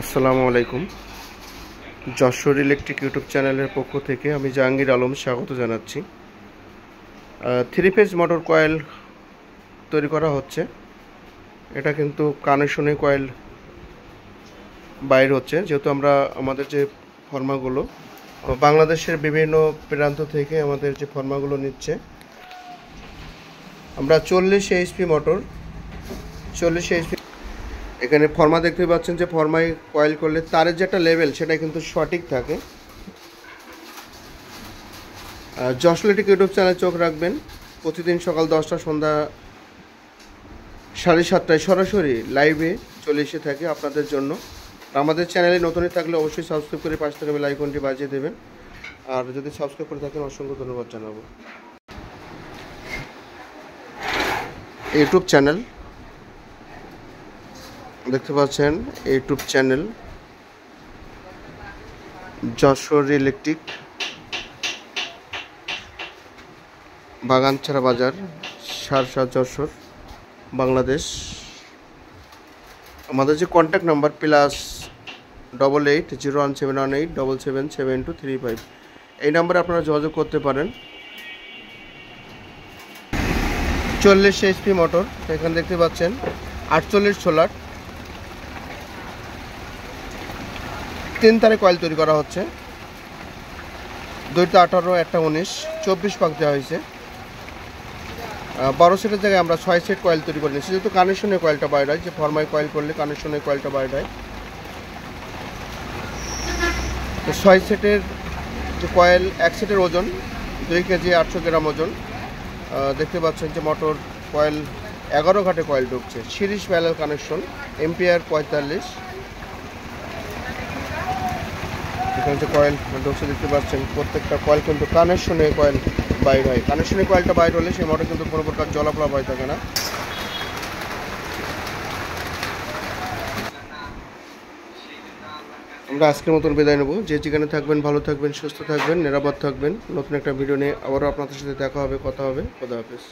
আসসালামু আলাইকুম। Jessore electric YouTube চ্যানেলের পক্ষ থেকে আমি জাহাঙ্গীর আলম স্বাগত জানাচ্ছি। 3 ফেজ মোটর কয়েল তৈরি করা হচ্ছে। এটা কিন্তু কানেকশনে কয়েল বাইর হচ্ছে, যেহেতু আমরা আমাদের যে ফর্মাগুলো বাংলাদেশের বিভিন্ন প্রান্ত থেকে আমাদের যে ফর্মাগুলো নিচ্ছে, আমরা 40 এইচপি মোটর 40 এইচপি এখানে ফর্মা দেখতে পাচ্ছেন যে ফর্মায় কয়েল করলে তারের যেটা লেভেল সেটা কিন্তু সঠিক থাকে। যশোর ইলেকট্রিক ইউটিউব চ্যানেলে চোখ রাখবেন। প্রতিদিন সকাল 10টা সন্ধ্যা 7:30টায় সরাসরি লাইভে চলে এসে থাকে আপনাদের জন্য। আমাদের চ্যানেলে নতুনই থাকলে অবশ্যই সাবস্ক্রাইব করে পাশে থাকা বেল আইকনটি বাজিয়ে দেবেন। আর যদি সাবস্ক্রাইব করে থাকেন অসংখ্য ধন্যবাদ জানাবো। ইউটিউব চ্যানেল দেখতে পাচ্ছেন, ইউটিউব চ্যানেল যশোর ইলেকট্রিক, বাগানছড়া বাজার, সারসা, যশোর, বাংলাদেশ। আমাদের যে কন্ট্যাক্ট নাম্বার +88017187177235, এই নাম্বারে আপনারা যোগাযোগ করতে পারেন। 40 এইচপি মোটর এখানে দেখতে পাচ্ছেন, 48 সোলার 3 তারে কয়েল তৈরি করা হচ্ছে। 2টা 18, একটা 19, 24 পাক দেওয়া হয়েছে। 12 সেটের জায়গায় আমরা 6 সেট কয়েল তৈরি করে নিচ্ছি, যেহেতু কানেকশনে কয়েলটা বাইর হয়। যে ফর্মায় কয়েল করলে কানেকশনে কয়েলটা বাইর হয়। তো 6 সেটের যে কয়েল, এক সেটের ওজন 2 কেজি 800 গ্রাম ওজন। দেখতে পাচ্ছেন যে মোটর কয়েল 11 ঘাটে কয়েল ঢুকছে। Series parallel connection, ampere 45। এখানে যে কয়েল ঢুকছে দেখতে পাচ্ছেন, প্রত্যেকটা কয়েল কিন্তু কানেকশনে কয়েল বাইর হয়। কানেকশনে কয়েলটা বাইর হলে সেই মোটর কিন্তু কোনো প্রকার জলাফলা ভয় থাকে না। আমরা আজকের মতন বিদায় নেব। যে যেখানে থাকবেন ভালো থাকবেন, সুস্থ থাকবেন, নিরাপদ থাকবেন। নতুন একটা ভিডিও নিয়ে আবারও আপনাদের সাথে দেখা হবে, কথা হবে। খোদা হাফেজ।